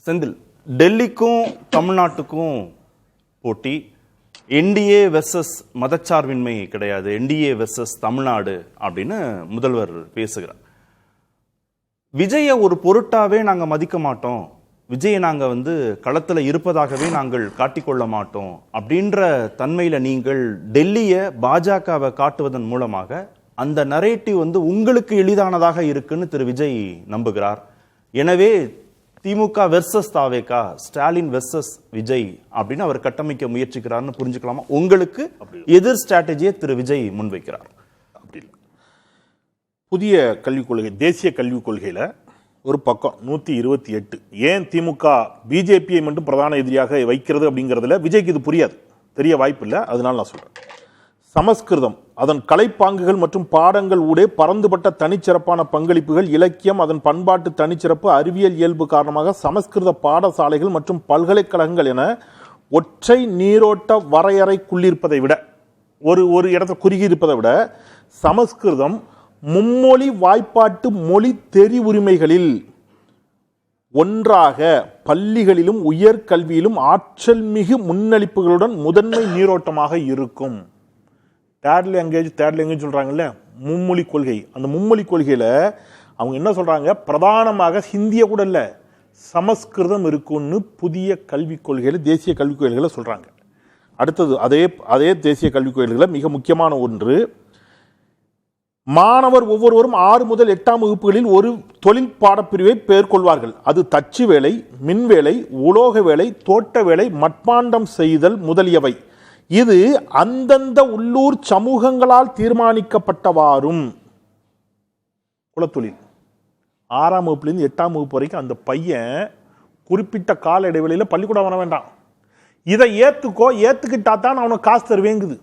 செந்தில், டெல்லிக்கும் தமிழ்நாட்டுக்கும் போட்டி. NDA versus மதச்சார்பின்மை கிடையாது, என்டிஏ வெர்சஸ் தமிழ்நாடு அப்படின்னு முதல்வர் பேசுகிறார். விஜயை ஒரு பொருட்டாவே நாங்க மதிக்க மாட்டோம், விஜயை நாங்க களத்துல இருப்பதாகவே நாங்கள் காட்டிக்கொள்ள மாட்டோம் அப்படின்ற தன்மையில நீங்கள் டெல்லியை பாஜகவை காட்டுவதன் மூலமாக அந்த நரேட்டிவ் உங்களுக்கு எளிதானதாக இருக்குன்னு திரு விஜய் நம்புகிறார். எனவே திமுக வெர்சஸ் தாவேகா, ஸ்டாலின் வெர்சஸ் விஜய் அப்படின்னு அவர் கட்டமைக்க முயற்சிக்கிறார்னு புரிஞ்சுக்கலாமா? உங்களுக்கு எதிர் ஸ்ட்ராட்டஜியை திரு விஜய் முன்வைக்கிறார். அப்படி இல்லை. புதிய கல்விக் கொள்கை, தேசிய கல்விக் கொள்கையில ஒரு பக்கம் 128 ஏன் திமுக பிஜேபியை மட்டும் பிரதான எதிரியாக வைக்கிறது அப்படிங்கிறதுல விஜய்க்கு இது புரியாது, தெரிய வாய்ப்பு இல்லை. அதனால நான் சொல்றேன், சமஸ்கிருதம் அதன் கலைப்பாங்குகள் மற்றும் பாடங்கள் ஊடே பரந்துபட்ட தனிச்சிறப்பான பங்களிப்புகள், இலக்கியம், அதன் பண்பாட்டு தனிச்சிறப்பு, அறிவியல் இயல்பு காரணமாக சமஸ்கிருத பாடசாலைகள் மற்றும் பல்கலைக்கழகங்கள் என ஒற்றை நீரோட்ட வரையறைக்குள்ளிருப்பதை விட, ஒரு இடத்தை குறுகி இருப்பதை விட சமஸ்கிருதம் மும்மொழி வாய்ப்பாட்டு மொழி தெரிவுரிமைகளில் ஒன்றாக பள்ளிகளிலும் உயர்கல்வியிலும் ஆற்றல் மிகு முன்னளிப்புகளுடன் முதன்மை நீரோட்டமாக இருக்கும். தேர்ட் லாங்குவேஜ் சொல்றாங்கல்ல, மும்மொழி கொள்கை. அந்த மும்மொழி கொள்கையில அவங்க என்ன சொல்றாங்க, பிரதானமாக ஹிந்திய கூட இல்ல, சமஸ்கிருதம் இருக்குன்னு புதிய கல்விக் கொள்கையில, தேசிய கல்விக் கொள்கையில சொல்றாங்க. அடுத்தது அதே தேசிய கல்விக் கொள்கையில மிக முக்கியமான ஒன்று, மாணவர் ஒவ்வொருவரும் 6 முதல் 8ஆம் வகுப்புகளில் ஒரு தொழில் பாடப்பிரிவை மேற்கொள்வார்கள். அது தச்சு வேலை, மின்வேலை, உலோக வேலை, தோட்ட வேலை, மட்பாண்டம் செய்தல் முதலியவை. இது அந்தந்த உள்ளூர் சமூகங்களால் தீர்மானிக்கப்பட்டவாறும் குலத்தொழில் 6ஆம் வகுப்புலேருந்து 8ஆம் வகுப்பு வரைக்கும் அந்த பையன் குறிப்பிட்ட கால இடைவெளியில் பள்ளிக்கூடம் வர வேண்டாம். இதை ஏத்துக்கிட்டா தான் அவனுக்கு காசு தருவேங்குது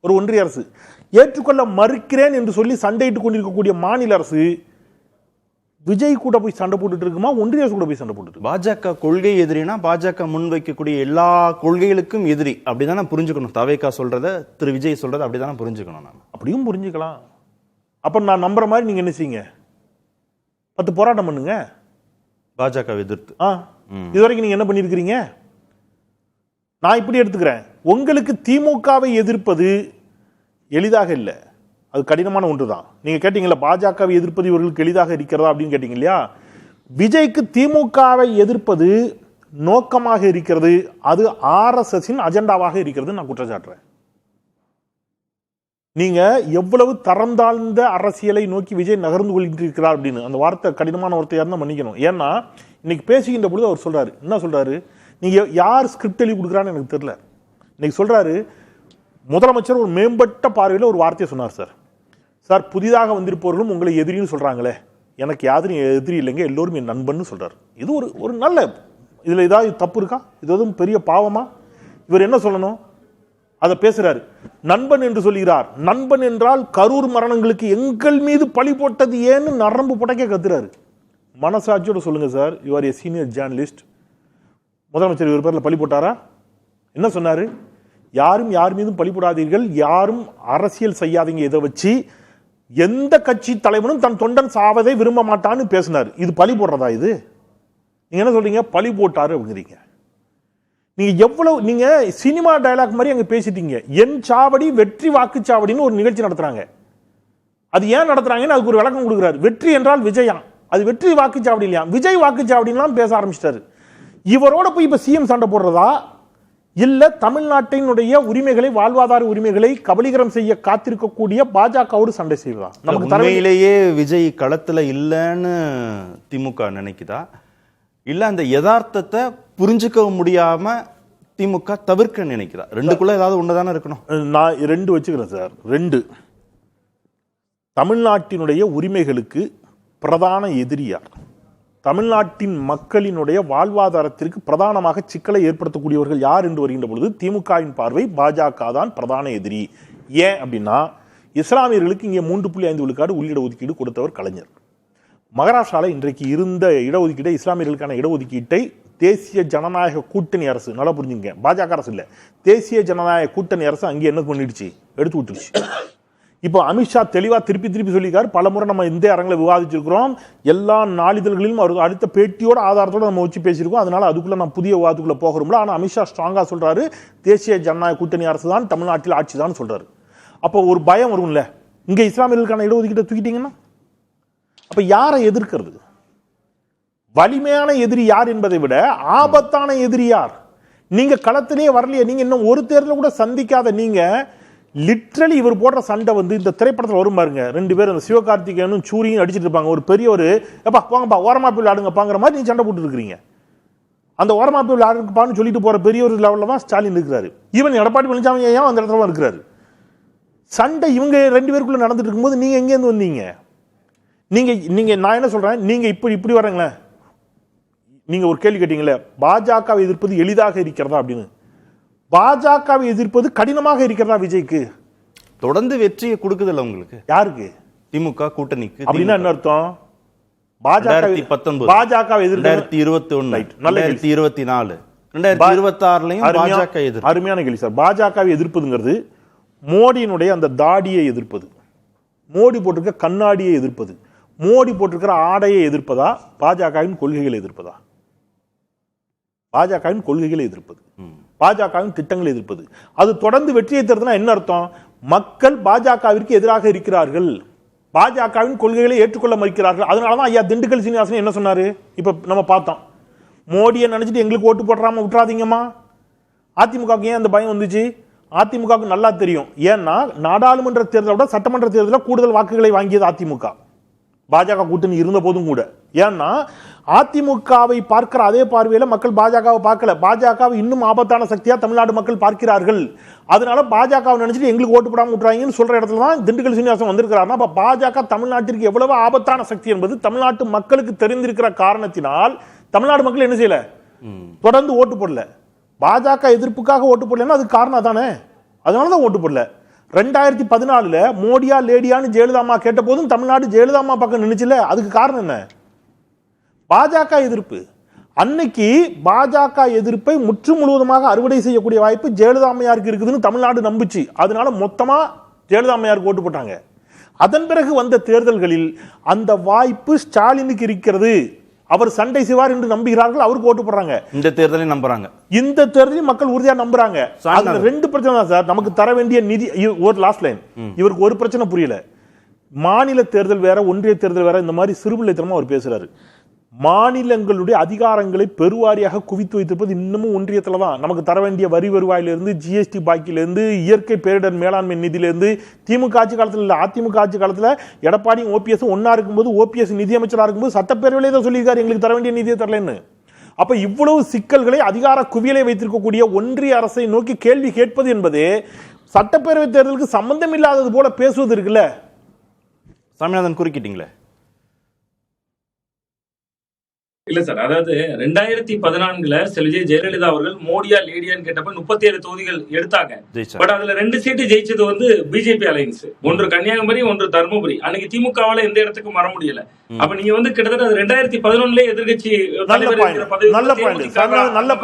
ஒரு ஒன்றிய அரசு. ஏற்றுக்கொள்ள மறுக்கிறேன் என்று சொல்லி சண்டையிட்டு கொண்டிருக்கக்கூடிய மாநில அரசு விஜய் கூட போய் சண்டை போட்டுட்டு இருக்குமா, ஒன்றிய அரசு கூட போய் சண்டை போட்டுட்டு? பாஜக கொள்கை எதிரினா பாஜக முன்வைக்கக்கூடிய எல்லா கொள்கைகளுக்கும் எதிரி அப்படிதானே புரிஞ்சுக்கணும். தவேகா சொல்றத, திரு விஜய் சொல்றத அப்படிதானே புரிஞ்சுக்கணும். நான் அப்படியும் புரிஞ்சுக்கலாம். அப்ப நான் நம்புற மாதிரி நீங்க என்ன செய்யுங்க, 10 போராட்டம் பண்ணுங்க பாஜக எதிர்த்து. இதுவரைக்கும் நீங்க என்ன பண்ணிருக்கிறீங்க? நான் இப்படி எடுத்துக்கிறேன், உங்களுக்கு திமுகவை எதிர்ப்பது எளிதாக இல்லை, அது கடினமான ஒன்று தான். நீங்க கேட்டீங்களா பாஜகவை எதிர்ப்பது இவர்களுக்கு எளிதாக இருக்கிறதா அப்படின்னு கேட்டீங்க இல்லையா? விஜய்க்கு திமுகவை எதிர்ப்பது நோக்கமாக இருக்கிறது, அது ஆர்எஸ்எஸின் அஜெண்டாவாக இருக்கிறது நான் குற்றச்சாட்டுறேன். நீங்க எவ்வளவு தரம் தாழ்ந்த அரசியலை நோக்கி விஜய் நகர்ந்து கொண்டிருக்கிறார் அப்படின்னு, அந்த வார்த்தை கடினமான வார்த்தையா இருந்தா மன்னிக்கணும். ஏன்னா இன்னைக்கு பேசுகின்ற பொழுது அவர் சொல்றாரு, என்ன சொல்றாரு, நீங்க யார் ஸ்கிரிப்ட் எழுதி கொடுக்குறான்னு எனக்கு தெரியல. இன்னைக்கு சொல்றாரு, முதலமைச்சர் ஒரு மேம்பட்ட பார்வையில் ஒரு வார்த்தையை சொன்னார். சார் புதிதாக வந்திருப்பவர்களும் உங்களை எதிரின்னு சொல்றாங்களே, எனக்கு யாரும் எதிரி இல்லைங்க, எல்லோரும் என் நண்பன் சொல்றாரு. இது ஒரு நல்ல, இதுல ஏதாவது தப்பு இருக்கா? இது எதுவும் பெரிய பாவமா? இவர் என்ன சொல்லணும் அதை பேசுறாரு. நண்பன் என்று சொல்கிறார். நண்பன் என்றால் கரூர் மரணங்களுக்கு எங்கள் மீது பழி போட்டது ஏன்னு நரம்பு புடைக்க கத்துறாரு. மனசாட்சியோட சொல்லுங்க sir, you R A senior journalist. முதலமைச்சர் இவர் பேர்ல பழி போட்டாரா? என்ன சொன்னாரு? யாரும் யார் மீதும் பழி போடாதீர்கள், யாரும் அரசியல் செய்யாதீங்க, இதை வச்சு எந்த கட்சி தலைவனும் தன் தொண்டன் சாவதை விரும்ப மாட்டான்னு பேசினார். இது பழி போடுறதா? இது நீங்க என்ன சொல்றீங்க, பழி போட்டாரு அப்படிங்கிறீங்க. நீங்க எவ்வளவு, நீங்க சினிமா டயலாக் மாதிரி அங்க பேசிட்டீங்க. என் சாவடி வெற்றி வாக்குச்சாவடின்னு ஒரு நிகழ்ச்சி நடத்துறாங்க. அது ஏன் நடத்துறாங்கன்னு அதுக்கு ஒரு விளக்கம் கொடுக்குறாரு. வெற்றி என்றால் விஜயா, அது வெற்றி வாக்குச்சாவடி இல்லையா, விஜய் வாக்குச்சாவடிலாம் பேச ஆரம்பிச்சிட்டாரு. இவரோட போய் இப்ப சிஎம் சண்டை போடுறதா, இல்ல தமிழ்நாட்டினுடைய உரிமைகளை, வாழ்வாதார உரிமைகளை கபலீகரம் செய்ய காத்திருக்கக்கூடிய பாஜகவோடு சண்டை செய்வதா? நமக்கு தலைமையிலேயே விஜய் களத்துல இல்லைன்னு திமுக நினைக்குதா, இல்ல அந்த யதார்த்தத்தை புரிஞ்சுக்க முடியாம திமுக தவிர்க்க நினைக்கிறா? ரெண்டுக்குள்ள ஏதாவது ஒண்ணுதானே இருக்கணும். நான் 2 வச்சுக்கிறேன் சார். 2, தமிழ்நாட்டினுடைய உரிமைகளுக்கு பிரதான எதிரியார், தமிழ்நாட்டின் மக்களினுடைய வாழ்வாதாரத்திற்கு பிரதானமாக சிக்கலை ஏற்படுத்தக்கூடியவர்கள் யார் என்று வருகின்ற பொழுது திமுகவின் பார்வை பாஜக தான் பிரதான எதிரி. ஏன் அப்படின்னா, இஸ்லாமியர்களுக்கு இங்கே 3.5 விழுக்காடு உள்ளிட ஒதுக்கீடு கொடுத்தவர் கலைஞர். மகாராஷ்டிராவில் இன்றைக்கு இருந்த இடஒதுக்கீட்டை, இஸ்லாமியர்களுக்கான இடஒதுக்கீட்டை தேசிய ஜனநாயக கூட்டணி அரசு, நல்லா புரிஞ்சுங்க, பாஜக அரசு இல்லை, தேசிய ஜனநாயக கூட்டணி அரசு அங்கே என்ன பண்ணிடுச்சு, எடுத்து விட்டுருச்சு. இப்போ அமித்ஷா தெளிவா திருப்பி சொல்லியிருக்காரு. பல முறை நம்ம இந்த அரங்கில் விவாதிச்சிருக்கிறோம். எல்லா நாளிதழ்களிலும் அவர் அடுத்த பேட்டியோட ஆதாரத்தோட நம்ம வச்சு பேசியிருக்கோம். அதனால அதுக்குள்ள நான் புதிய விவாதத்துக்குள்ள போகிறோம்ல. ஆனால் அமித்ஷா ஸ்ட்ராங்கா சொல்றாரு, தேசிய ஜனநாயக கூட்டணி அரசு தான் தமிழ்நாட்டில் ஆட்சி தான் சொல்றாரு. அப்போ ஒரு பயம் வரும்ல, இங்க இஸ்லாமியர்களுக்கான இடஒதுக்கீட்டை தூக்கிட்டீங்கன்னா அப்ப யாரை எதிர்க்கிறது? வலிமையான எதிரி யார் என்பதை விட ஆபத்தான எதிரி யார்? நீங்க களத்திலேயே வரலையே. நீங்க இன்னும் ஒரு தேர்தல கூட சந்திக்காத நீங்க லிட்ரலி இவர் போடுற சண்டை வந்து இந்த திரைப்படத்தில் வரும் பாருங்க. 2 பேர் அந்த சிவகார்த்திகேயனும் சூரியனும் அடிச்சிட்டு இருப்பாங்க. ஒரு பெரிய ஒரு எப்பா போங்கப்பா ஓரமா போய் விளையாடுங்கப்பாங்கிற மாதிரி நீங்க சண்டை போட்டு இருக்கிறீங்க. அந்த ஓரமா போய் விளையாடுங்கப்பான்னு சொல்லிட்டு போற பெரிய ஒரு லெவலில் தான் ஸ்டாலின் இருக்கிறாரு. ஈவன் எடப்பாடி பழனிசாமி ஏன் அந்த இடத்துல இருக்கிறாரு. சண்டை இவங்க 2 பேருக்குள்ள நடந்துட்டு இருக்கும்போது நீங்க எங்கேருந்து வந்தீங்க? நீங்க நான் என்ன சொல்றேன், நீங்க இப்படி வரீங்களேன். நீங்க ஒரு கேள்வி கேட்டீங்களே, பாஜகவை எதிர்ப்பது எளிதாக இருக்கிறதா அப்படின்னு. பாஜகவை எதிர்ப்பது கடினமாக இருக்கிறதா விஜய்க்கு? தொடர்ந்து வெற்றியை கொடுக்குதுல்ல உங்களுக்கு. யாருக்கு? திமுக கூட்டணிக்கு. அப்படின்னா என்ன அர்த்தம்? பாஜகவை எதிர்த்து 2021, 2024, 2026 பாஜக எதிர்ப்பு. அருமையான கேள்வி சார். பாஜகவை எதிர்ப்பதுங்கிறது மோடியினுடைய அந்த தாடியை எதிர்ப்பது, மோடி போட்டிருக்க கண்ணாடியை எதிர்ப்பது, மோடி போட்டிருக்கிற ஆடையை எதிர்ப்பதா, பாஜகவின் கொள்கைகளை எதிர்ப்பதா? பாஜகவின் கொள்கைகளை எதிர்ப்பது, பாஜகவின் திட்டங்களை எதிர்ப்பது. அது தொடர்ந்து வெற்றியை தருதுன்னா என்ன அர்த்தம்? மக்கள் பாஜகவிற்கு எதிராக இருக்கிறார்கள், பாஜகவின் கொள்கைகளை ஏற்றுக்கொள்ள மறுக்கிறார்கள். அதனாலதான் ஐயா திண்டுக்கல் சீனிவாசன் என்ன சொன்னாரு, இப்ப நம்ம பார்த்தோம். மோடியை நினைச்சிட்டு எங்களுக்கு ஓட்டு போடுறாம விட்டுறாதீங்கம்மா. அதிமுகவுக்கு ஏன் அந்த பயம் வந்துச்சு? அதிமுகவுக்கு நல்லா தெரியும். ஏன்னா நாடாளுமன்ற தேர்தலை விட சட்டமன்ற தேர்தலில் கூடுதல் வாக்குகளை வாங்கியது அதிமுக, பாஜக கூட்டணி இருந்த போதும் கூட. ஏன்னா அதிமுகவை பார்க்கிற அதே பார்வையில மக்கள் பாஜகவை பார்க்கல. பாஜகவை இன்னும் ஆபத்தான சக்தியா தமிழ்நாடு மக்கள் பார்க்கிறார்கள். அதனால பாஜகவை நினைச்சிட்டு எங்களுக்கு ஓட்டு போடாம விட்டுறாங்கன்னு சொல்ற இடத்துல தான் திண்டுக்கல் சீனிவாசன் வந்திருக்கிறாருன்னா, அப்ப பாஜக தமிழ்நாட்டிற்கு எவ்வளவு ஆபத்தான சக்தி என்பது தமிழ்நாட்டு மக்களுக்கு தெரிந்திருக்கிற காரணத்தினால் தமிழ்நாடு மக்கள் என்ன செய்யல, தொடர்ந்து ஓட்டு போடல. பாஜக எதிர்ப்புக்காக ஓட்டு போடலன்னா அது காரணம் தானே. அதனாலதான் ஓட்டு போடல. 2014 மோடியா லேடியான்னு ஜெயலலிதா கேட்ட போதும் தமிழ்நாடு ஜெயலலிதா பக்கம் நின்னுச்சுல. அதுக்கு காரணம் என்ன? பாஜக எதிர்ப்பு. அன்னைக்கு பாஜக எதிர்ப்பை முற்று முழுவதுமாக அறுவடை செய்யக்கூடிய வாய்ப்பு ஜெயலலிதாமையாருக்கு இருக்குதுன்னு தமிழ்நாடு நம்புச்சு. அதனால மொத்தமா ஜெயலலிதாமையாருக்கு ஓட்டு போட்டாங்க. அதன் பிறகு வந்த தேர்தல்களில் அந்த வாய்ப்பு ஸ்டாலினுக்கு இருக்கிறது, அவர் சண்டை செய்வார் என்று நம்புகிறார்கள், அவருக்கு ஓட்டு போடுறாங்க. இந்த தேர்தலையும் நம்புறாங்க. இந்த தேர்தலையும் மக்கள் உறுதியா நம்புறாங்க. அதுல 2 பிரச்சனை தான் சார். நமக்கு தர வேண்டிய நிதி ஒரு லாஸ்ட் லைன். இவருக்கு ஒரு பிரச்சனை புரியல. மாநில தேர்தல் வேற, ஒன்றிய தேர்தல் வேற, இந்த மாதிரி சிறுபிள்ளைத்தனமா அவர் பேசுறாரு. மாநிலங்களுடைய அதிகாரங்களை பெருவாரியாக குவித்து வைத்திருப்பது இன்னமும் ஒன்றியத்துல தான். நமக்கு தர வேண்டிய வரி வருவாயிலிருந்து, ஜிஎஸ்டி பாக்கியிலிருந்து, இயற்கை பேரிடர் மேலாண்மை நிதியிலிருந்து, திமுக ஆட்சி காலத்தில் இல்ல அதிமுக ஆட்சி காலத்தில் எடப்பாடி ஓபிஎஸ் ஒன்னா இருக்கும்போது, ஓபிஎஸ் நிதியமைச்சராக இருக்கும்போது சட்டப்பேரவையிலே தான் சொல்லியிருக்காரு எங்களுக்கு தர வேண்டிய நிதியை தரலன்னு. அப்ப இவ்வளவு சிக்கல்களை அதிகார குவியலை வைத்திருக்கக்கூடிய ஒன்றிய அரசை நோக்கி கேள்வி கேட்பது என்பது சட்டப்பேரவை தேர்தலுக்கு சம்பந்தம் இல்லாதது போல பேசுவது இருக்குல்ல. சாமிநாதன் குறுக்கிட்டீங்களே. இல்ல சார், அதாவது 2014 விஜய் ஜெயலலிதா அவர்கள் மோடியா லேடியான்னு கேட்டப்ப 37 தொகுதிகள் எடுத்தாங்க. பட் அதுல 2 சீட்டு ஜெயிச்சது வந்து பிஜேபி அலையன்ஸ். ஒன்று கன்னியாகுமரி, ஒன்று தர்மபுரி. அன்னைக்கு திமுகவால எந்த இடத்துக்கும் வர முடியல. அப்ப நீங்க வந்து கிட்டத்தட்ட 2011 எதிர்கட்சி நல்ல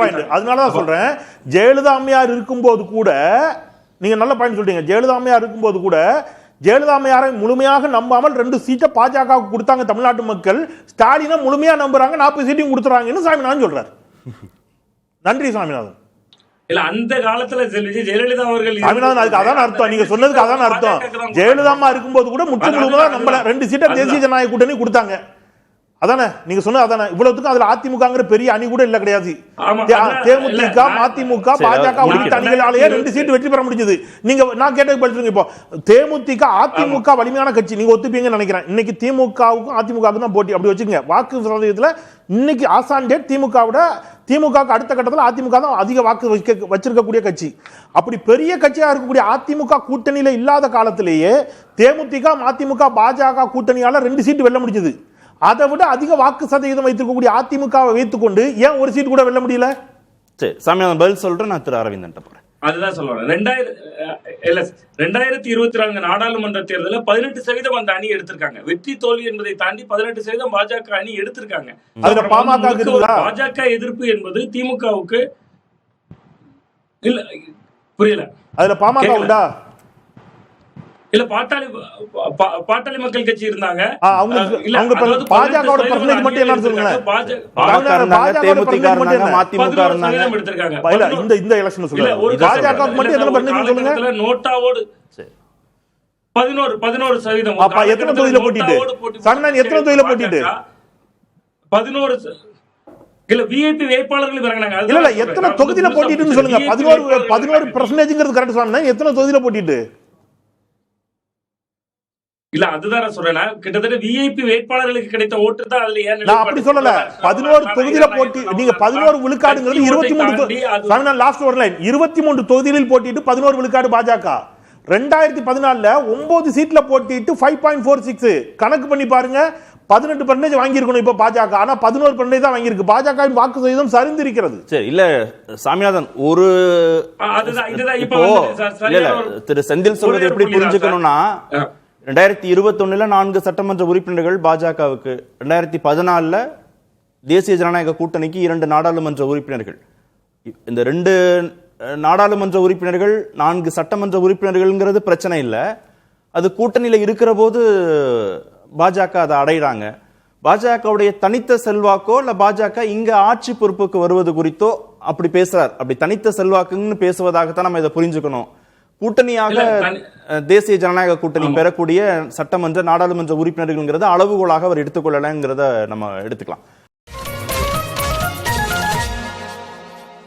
பாயிண்ட். அதனாலதான் சொல்றேன், ஜெயலலிதா அம்மையார் இருக்கும்போது கூட நீங்க நல்ல பாயிண்ட் சொல்றீங்க. ஜெயலலிதா அம்மையார் இருக்கும்போது கூட ஜெயலலிதா அம்மையாரை முழுமையாக நம்பாமல் 2 சீட்டை பாஜக கொடுத்தாங்க தமிழ்நாட்டு மக்கள். ஸ்டாலினை முழுமையா நம்புறாங்க, 40 சீட்டையும் கொடுத்துறாங்கன்னு சாமிநாதன் சொல்றாரு. நன்றி சாமிநாதன். இல்ல அந்த காலத்துல ஜெயலலிதா அவர்கள் சாமிநாதன் அதுக்கு அதான் அர்த்தம். நீங்க சொன்னதுக்கு அதான் அர்த்தம். ஜெயலலிதா அம்மா இருக்கும்போது கூட முற்று முழுவதும் நம்பல, 2 சீட்டை தேசிய ஜனநாயக கூட்டணி கொடுத்தாங்க. அதானே நீங்க சொன்னது? அதானே இவ்வளவுக்கும் அதுல அதிமுகங்கிற பெரிய அணி கூட இல்ல, கிடையாது. தேமுதிக, மதிமுக, பாஜக உள்ளிட்ட அணிகளாலேயே 2 சீட் வெற்றி பெற முடிஞ்சது. நீங்க நான் கேட்டது படிச்சிருங்க. இப்போ தேமுதிக அதிமுக வலிமையான கட்சி, நீங்க ஒத்துப்பீங்கன்னு நினைக்கிறேன். இன்னைக்கு திமுகவுக்கும் அதிமுகவுக்கும் தான் போட்டி. அப்படி வச்சுக்கோங்க. வாக்கு சதவீதத்துல இன்னைக்கு ஆசான் டேட் திமுகவுக்கு அடுத்த கட்டத்தில் அதிமுக தான் அதிக வாக்கு வச்சிருக்கக்கூடிய கட்சி. அப்படி பெரிய கட்சியா இருக்கக்கூடிய அதிமுக கூட்டணியில இல்லாத காலத்திலேயே தேமுதிக, மதிமுக, பாஜக கூட்டணியால 2 சீட் வெல்ல முடிஞ்சது. அதை விட அதிக வாக்கு சதவீதம் வைத்திருக்கக்கூடிய அதிமுகவை வைத்துக் கொண்டு ஏன் ஒரு சீட் கூட வெல்ல முடியல? சரி சாமிநாதன் பதில் சொல்றேன். நான் திரு அரவிந்தன் போறேன். அதுதான் சொல்லுவாங்க. 2024 நாடாளுமன்ற தேர்தலில் 18% அந்த அணி எடுத்திருக்காங்க. வெற்றி தோல்வி என்பதை தாண்டி 18% பாஜக அணி எடுத்திருக்காங்க. பாஜக எதிர்ப்பு என்பது திமுகவுக்கு இல்ல, புரியல. அதுல பாமக உண்டா? இல்ல பாட்டாளி மக்கள் கட்சி இருந்தாங்க. பாஜகவோட பர்சன்டேஜ் மட்டும் என்ன சொல்லுங்க. இந்த எலெக்ஷன் சொல்லுங்க. பாஜக மட்டும் எத்தனை பர்சன்டேஜ் சொல்லுங்க. நோட்டாவோடு 11%. அப்ப எத்தனை தொகுதியில போட்டிட்டு சன்னன் எத்தனை தொகுதியில போட்டிட்டு 11 இல்ல விஐபி வேட்பாளர்கள் இறங்குனாங்க. இல்ல எத்தனை தொகுதியில போட்டிட்டுன்னு சொல்லுங்க. 11% கரெக்ட் சொன்னா எத்தனை தொகுதியில போட்டிட்டு இல்ல அதுதான் சொல்றேன். கிட்டத்தட்ட விஐபி வேட்பாளர்களுக்கு கிடைத்த ஓட்டு தான் அதுல. ஏன் நான் அப்படி சொல்லல. 11 தொகுதியில போட்டி நீங்க 11 விழுக்காடுங்கிறது 23 லாஸ்ட் ஒரு லைன் 23 தொகுதிகளில் போட்டிட்டு 11 விழுக்காடு பாஜக. 2014 9 சீட்ல போட்டிட்டு 5.46 கணக்கு பண்ணி பாருங்க. 18% வாங்கி இருக்கணும் இப்ப பாஜக. ஆனா 11% தான் வாங்கி இருக்கு. பாஜக வாக்கு சதவீதம் சரிந்திருக்கிறது. சரி இல்ல சாமிநாதன் ஒரு திரு செந்தில் சொல்றது எப்படி புரிஞ்சுக்கணும்னா 2021 4 சட்டமன்ற உறுப்பினர்கள் பாஜகவுக்கு, 2014 தேசிய ஜனநாயக கூட்டணிக்கு 2 நாடாளுமன்ற உறுப்பினர்கள். இந்த 2 நாடாளுமன்ற உறுப்பினர்கள் 4 சட்டமன்ற உறுப்பினர்கள்ங்கிறது பிரச்சனை இல்லை. அது கூட்டணியில இருக்கிற போது பாஜக அதை அடைகிறாங்க. பாஜகவுடைய தனித்த செல்வாக்கோ இல்ல பாஜக இங்க ஆட்சி பொறுப்புக்கு வருவது குறித்தோ அப்படி பேசுறார். அப்படி தனித்த செல்வாக்குன்னு பேசுவதாகத்தான் நம்ம இதை புரிஞ்சுக்கணும். கூட்டணியாக தேசிய ஜனநாயக கூட்டணி பெறக்கூடிய சட்டமன்ற நாடாளுமன்ற உறுப்பினர்கள்ங்கிறத அளவுகோலாக அவர் எடுத்துக்கொள்ளலங்கிறத நம்ம எடுத்துக்கலாம்.